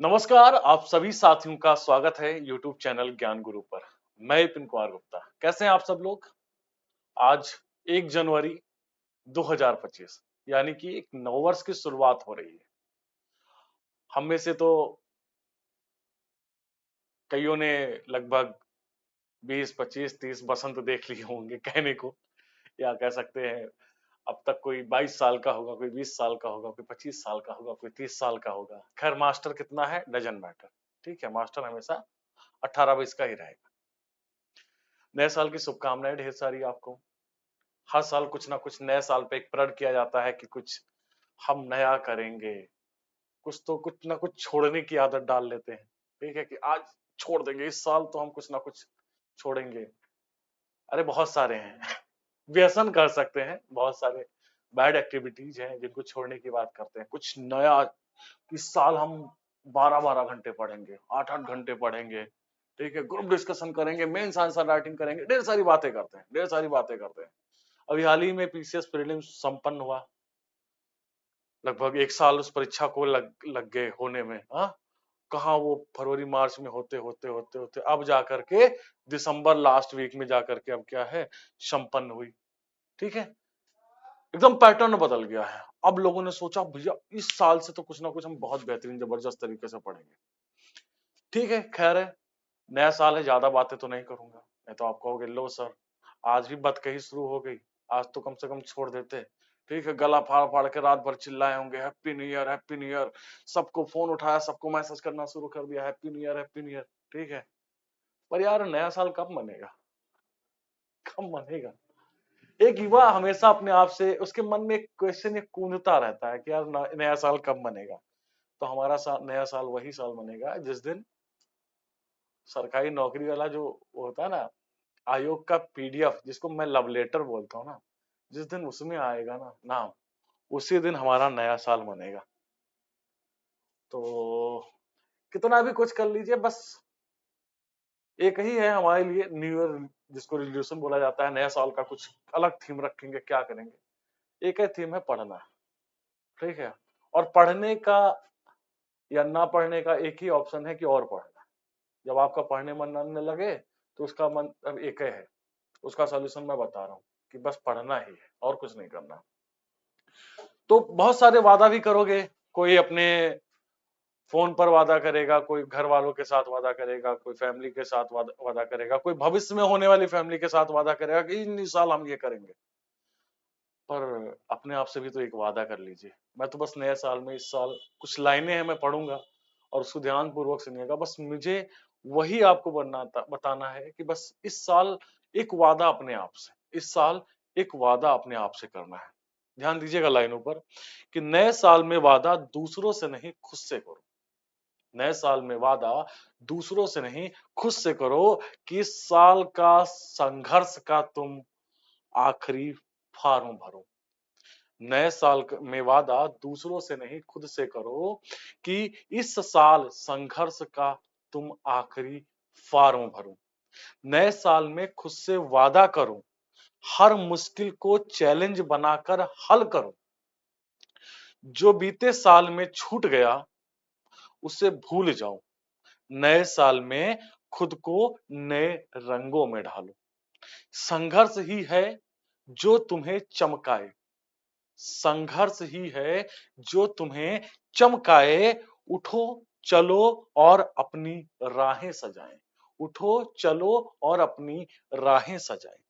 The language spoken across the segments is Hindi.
नमस्कार, आप सभी साथियों का स्वागत है YouTube चैनल ज्ञान गुरु पर। मैं विपिन कुमार गुप्ता। कैसे हैं आप सब लोग? आज 1 जनवरी 2025 यानी कि एक नववर्ष की शुरुआत हो रही है। हम में से तो कईयों ने लगभग 20, 25, 30 बसंत देख लिए होंगे कहने को, या कह सकते हैं अब तक कोई 22 साल का होगा, कोई 20 साल का होगा, कोई 25 साल का होगा, कोई 30 साल का होगा। खैर मास्टर कितना है डजंट मैटर। ठीक है, मास्टर हमेशा 18-20 का ही रहेगा। नए साल की शुभकामनाएं ढेर सारी आपको। हर साल कुछ ना कुछ नए साल पे एक प्रण किया जाता है कि कुछ हम नया करेंगे, कुछ ना कुछ छोड़ने की आदत डाल लेते हैं। ठीक है कि आज छोड़ देंगे, इस साल तो हम कुछ ना कुछ छोड़ेंगे। अरे बहुत सारे हैं व्यसन कर सकते हैं, बहुत सारे बैड एक्टिविटीज हैं जिनको छोड़ने की बात करते हैं। कुछ नया, इस साल हम 12-12 घंटे पढ़ेंगे, 8-8 घंटे पढ़ेंगे। ठीक है, ग्रुप डिस्कशन करेंगे, मेंस आंसर राइटिंग करेंगे, ढेर सारी बातें करते हैं, ढेर सारी बातें करते हैं। अभी हाल ही में पीसीएस प्रीलिम्स संपन्न हुआ। लगभग 1 साल उस परीक्षा को लग गए होने में। हाँ, कहाँ वो फरवरी मार्च में होते होते होते होते अब जाकर के दिसंबर लास्ट वीक में जाकर के अब क्या है, संपन्न हुई। ठीक है, एकदम पैटर्न बदल गया है। अब लोगों ने सोचा भैया इस साल से तो कुछ ना कुछ हम बहुत बेहतरीन जबरदस्त तरीके से पढ़ेंगे। ठीक है, खैर है, नया साल है, ज्यादा बातें तो नहीं करूंगा। नहीं तो आप कहोगे लो सर, आज भी बदकही शुरू हो गई, आज तो कम से कम छोड़ देते। ठीक है, गला फाड़ फाड़ के रात भर चिल्लाए होंगे happy new year, happy new year. सबको फोन उठाया, सबको मैसेज करना शुरू कर दिया happy new year, happy new year. ठीक है, पर यार नया साल कब मनेगा, कब मनेगा? एक युवा हमेशा अपने आप से, उसके मन में एक क्वेश्चन, एक कूदता रहता है कि यार नया साल कब मनेगा। तो हमारा नया साल वही साल मनेगा जिस दिन सरकारी नौकरी वाला जो होता है ना, आयोग का पीडीएफ जिसको मैं लव लेटर बोलता हूँ ना, जिस दिन उसमें आएगा ना नाम, उसी दिन हमारा नया साल मनेगा। तो कितना भी कुछ कर लीजिए, बस एक ही है हमारे लिए न्यू ईयर, जिसको रिजोल्यूशन बोला जाता है। नया साल का कुछ अलग थीम रखेंगे, क्या करेंगे? एक है थीम है पढ़ना। ठीक है, और पढ़ने का या ना पढ़ने का एक ही ऑप्शन है कि और पढ़ना। जब आपका पढ़ने मन न लगे तो उसका मन अब एक है, उसका सॉल्यूशन मैं बता रहा हूँ कि बस पढ़ना ही है और कुछ नहीं करना। तो बहुत सारे वादा भी करोगे, कोई अपने फोन पर वादा करेगा, कोई घर वालों के साथ वादा करेगा, कोई फैमिली के साथ वादा करेगा, कोई भविष्य में होने वाली फैमिली के साथ वादा करेगा कि इस साल हम ये करेंगे। पर अपने आप से भी तो एक वादा कर लीजिए। मैं तो बस नए साल में, इस साल कुछ लाइनें हैं मैं पढ़ूंगा और उसको ध्यान पूर्वक सुनिएगा। बस मुझे वही आपको बताना है कि बस इस साल एक वादा अपने आप से, इस साल एक वादा अपने आप से करना है। ध्यान दीजिएगा लाइनों पर कि नए साल में वादा दूसरों से नहीं खुद से करो। नए साल में वादा दूसरों से नहीं खुद से करो कि इस साल का संघर्ष का तुम आखिरी फॉर्म भरो। नए साल में वादा दूसरों से नहीं खुद से करो कि इस साल संघर्ष का तुम आखिरी फॉर्म भरो। नए साल में खुद से वादा करो, हर मुश्किल को चैलेंज बनाकर हल करो। जो बीते साल में छूट गया उसे भूल जाओ। नए साल में खुद को नए रंगों में ढालो। संघर्ष ही है जो तुम्हें चमकाए, संघर्ष ही है जो तुम्हें चमकाए। उठो चलो और अपनी राहें सजाएं। उठो चलो और अपनी राहें सजाएं।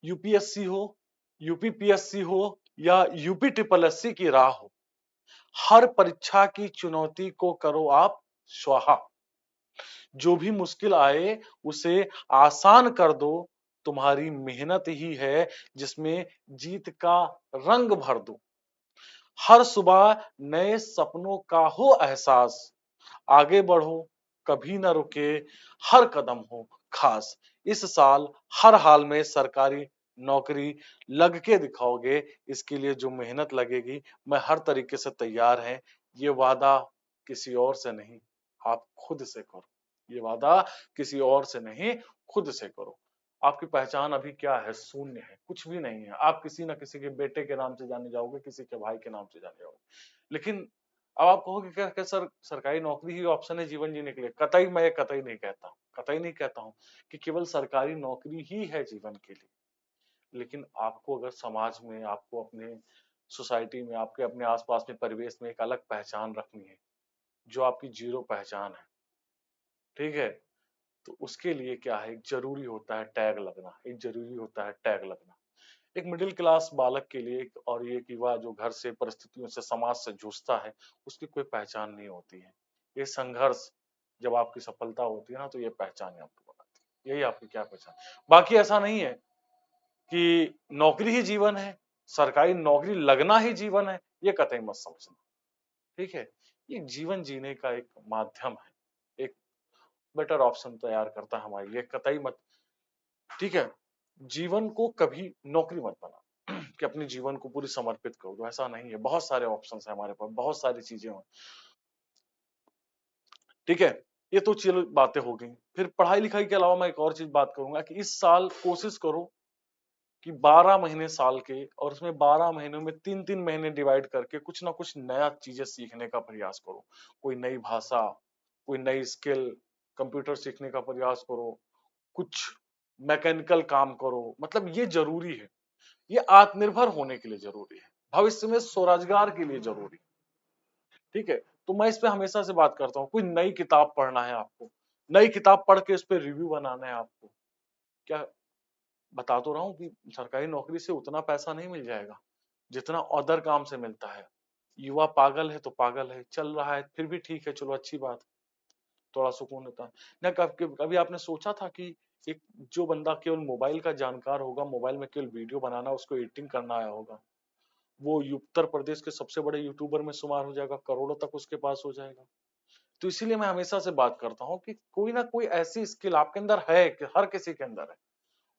यूपीएससी हो, यूपीपीएससी हो या यूपी ट्रिपल एससी की राह हो, हर परीक्षा की चुनौती को करो आप स्वाहा। जो भी मुश्किल आए उसे आसान कर दो। तुम्हारी मेहनत ही है जिसमें जीत का रंग भर दो। हर सुबह नए सपनों का हो एहसास। आगे बढ़ो, कभी ना रुके, हर कदम हो खास। इस साल हर हाल में सरकारी नौकरी लग के दिखाओगे। इसके लिए जो मेहनत लगेगी, मैं हर तरीके से तैयार है। ये वादा किसी और से नहीं, आप खुद से करो। ये वादा किसी और से नहीं, खुद से करो। आपकी पहचान अभी क्या है? शून्य है, कुछ भी नहीं है। आप किसी ना किसी के बेटे के नाम से जाने जाओगे, किसी के भाई के नाम से जाने जाओगे, लेकिन अब आप कहोगे क्या सर सरकारी नौकरी ही ऑप्शन है जीवन जीने के लिए? कतई, मैं कतई नहीं कहता हूँ, कतई नहीं कहता हूँ कि केवल सरकारी नौकरी ही है जीवन के लिए। लेकिन आपको अगर समाज में, आपको अपने सोसाइटी में, आपके अपने आसपास में परिवेश में एक अलग पहचान रखनी है, जो आपकी जीरो पहचान है, ठीक है? तो उसके लिए क्या है, एक जरूरी होता है टैग लगना, एक जरूरी होता है टैग लगना। एक मिडिल क्लास बालक के लिए और ये युवा जो घर से परिस्थितियों से समाज से जूझता है, उसकी कोई पहचान नहीं होती है। ये संघर्ष जब आपकी सफलता होती है ना, तो ये पहचान है आपको बनाती है, यही आपकी क्या पहचान। बाकी ऐसा नहीं है कि नौकरी ही जीवन है, सरकारी नौकरी लगना ही जीवन है, ये कतई मत समझना, ठीक है? ये जीवन जीने का एक माध्यम है, एक बेटर ऑप्शन तैयार करता है हमारे लिए, कतई मत, ठीक है? जीवन को कभी नौकरी मत बना कि अपने जीवन को पूरी समर्पित कर दो, ऐसा नहीं है। बहुत सारे ऑप्शंस हैं हमारे पास, बहुत सारी चीजें हैं, ठीक है? ये तो चलो बातें हो गई। फिर पढ़ाई लिखाई के अलावा मैं एक और चीज बात करूंगा कि इस साल कोशिश करो कि 12 महीने साल के, और उसमें 12 महीनों में 3-3 महीने डिवाइड करके कुछ ना कुछ नया चीजें सीखने का प्रयास करो। कोई नई भाषा, कोई नई स्किल, कंप्यूटर सीखने का प्रयास करो, कुछ मैकेनिकल काम करो। मतलब ये जरूरी है, ये आत्मनिर्भर होने के लिए जरूरी है, भविष्य में स्वरोजगार के लिए जरूरी है, ठीक है? तो मैं इस पे हमेशा से बात करता हूँ, कोई नई किताब पढ़ना है आपको, नई किताब पढ़ के उस पर रिव्यू बनाना है आपको। क्या बता तो रहा हूँ कि सरकारी नौकरी से उतना पैसा नहीं मिल जाएगा जितना अदर काम से मिलता है। युवा पागल है तो पागल है, चल रहा है फिर भी ठीक है, चलो अच्छी बात, थोड़ा सुकून होता है ना। कभी कभी आपने सोचा था कि एक जो बंदा केवल मोबाइल का जानकार होगा, मोबाइल में केवल वीडियो बनाना, उसको एडिटिंग करना आया होगा, वो उत्तर प्रदेश के सबसे बड़े यूट्यूबर में शुमार हो जाएगा, करोड़ों तक उसके पास हो जाएगा। तो इसीलिए मैं हमेशा से बात करता हूँ कि कोई ना कोई ऐसी स्किल आपके अंदर है, कि हर किसी के अंदर है,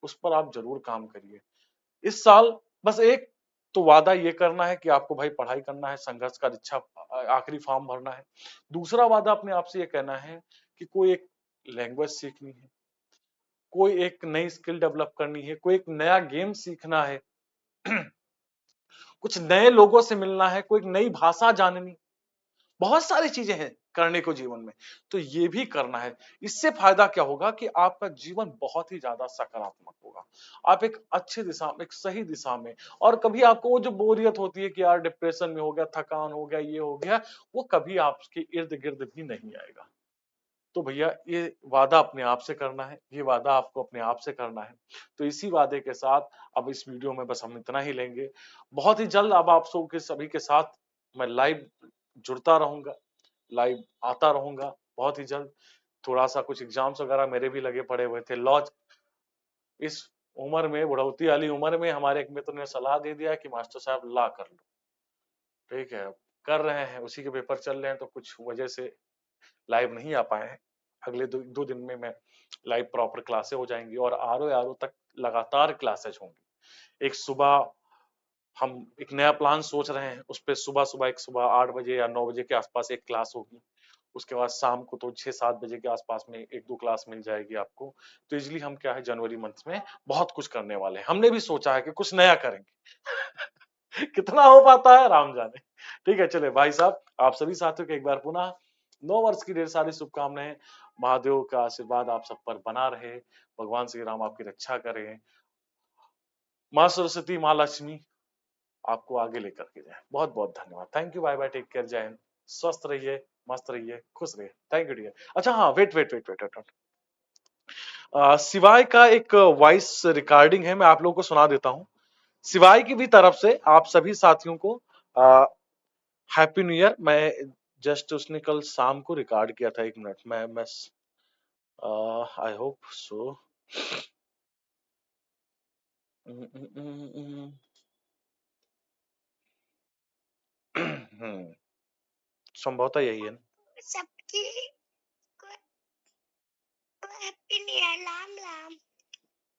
उस पर आप जरूर काम करिए। इस साल बस एक तो वादा ये करना है कि आपको भाई पढ़ाई करना है, संघर्ष का इच्छा आखिरी फॉर्म भरना है। दूसरा वादा अपने आप से ये कहना है कि कोई एक लैंग्वेज सीखनी है, कोई एक नई स्किल डेवलप करनी है, कोई एक नया गेम सीखना है, कुछ नए लोगों से मिलना है, कोई एक नई भाषा जाननी, बहुत सारी चीजें हैं करने को जीवन में, तो ये भी करना है। इससे फायदा क्या होगा कि आपका जीवन बहुत ही ज्यादा सकारात्मक होगा, आप एक अच्छी दिशा में, एक सही दिशा में, और कभी आपको वो जो बोरियत होती है कि यार डिप्रेशन में हो गया, थकान हो गया, ये हो गया, वो कभी आपके इर्द गिर्द भी नहीं आएगा। तो भैया ये वादा अपने आप से करना है, ये वादा आपको अपने आप से करना है। तो इसी वादे के साथ अब इस वीडियो में बस हम इतना ही लेंगे। बहुत ही जल्द अब आप सब के सभी के साथ मैं लाइव जुड़ता रहूंगा, लाइव आता रहूंगा बहुत ही जल्द। थोड़ा सा कुछ एग्जाम्स वगैरह मेरे भी लगे पड़े हुए थे, लॉ इस उम्र में, बुढ़ौती वाली उम्र में हमारे एक मित्र ने सलाह दे दिया कि मास्टर साहब लॉ कर लो, ठीक है? कर रहे हैं, उसी के पेपर चल रहे हैं, तो कुछ वजह से लाइव नहीं आ पाए हैं। अगले दो दिन में मैं लाइव प्रॉपर क्लासे हो जाएंगी, और आर ओ तक लगातार क्लासेज होंगी। एक सुबह हम एक नया प्लान सोच रहे हैं, उस पे सुबह सुबह, एक सुबह 8 बजे या 9 बजे के आसपास एक क्लास होगी। उसके बाद शाम को तो 6-7 बजे के आसपास में एक दो क्लास मिल जाएगी आपको। तो इजली हम क्या है, जनवरी मंथ में बहुत कुछ करने वाले हैं। हमने भी सोचा है कि कुछ नया करेंगे। कितना हो पाता है राम जाने। ठीक है, चले भाई साहब, आप सभी साथियों को एक बार पुनः नौ वर्ष की ढेर सारी शुभकामनाएं। महादेव का आशीर्वाद आप सब पर बना रहे, भगवान श्री राम आपकी रक्षा करें, माँ सरस्वती, माँ लक्ष्मी आपको आगे लेकर के जाए। बहुत बहुत धन्यवाद, thank you, bye bye, take care, जय हिंद। स्वस्थ रहिए, मस्त रहिए, खुश रहिए, थैंक यू डियर। अच्छा हाँ, wait wait wait wait wait, सिवाय का एक वॉइस रिकॉर्डिंग है, मैं आप लोगों को सुना देता हूँ। सिवाय की भी तरफ से आप सभी साथियों को हैप्पी न्यू ईयर। मैं जस्ट उसने कल शाम को रिकॉर्ड किया था, 1 मिनट मैं आई होप सो। संभवतः यही है सबकी happy new year, Ram Ram.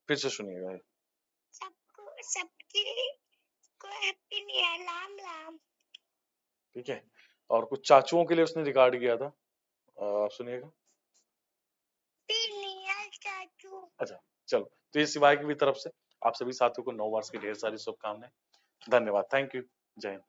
फिर से सुनिएगा, सबको सबकी को happy new year, Ram Ram, ठीक है? और कुछ चाचुओं के लिए उसने रिकॉर्ड किया था, आप सुनिएगा। चाचू, अच्छा चलो, तो ये सिवाय की भी तरफ से आप सभी साथियों को नव वर्ष की ढेर सारी शुभकामनाएं। धन्यवाद, थैंक यू, जय हिंद।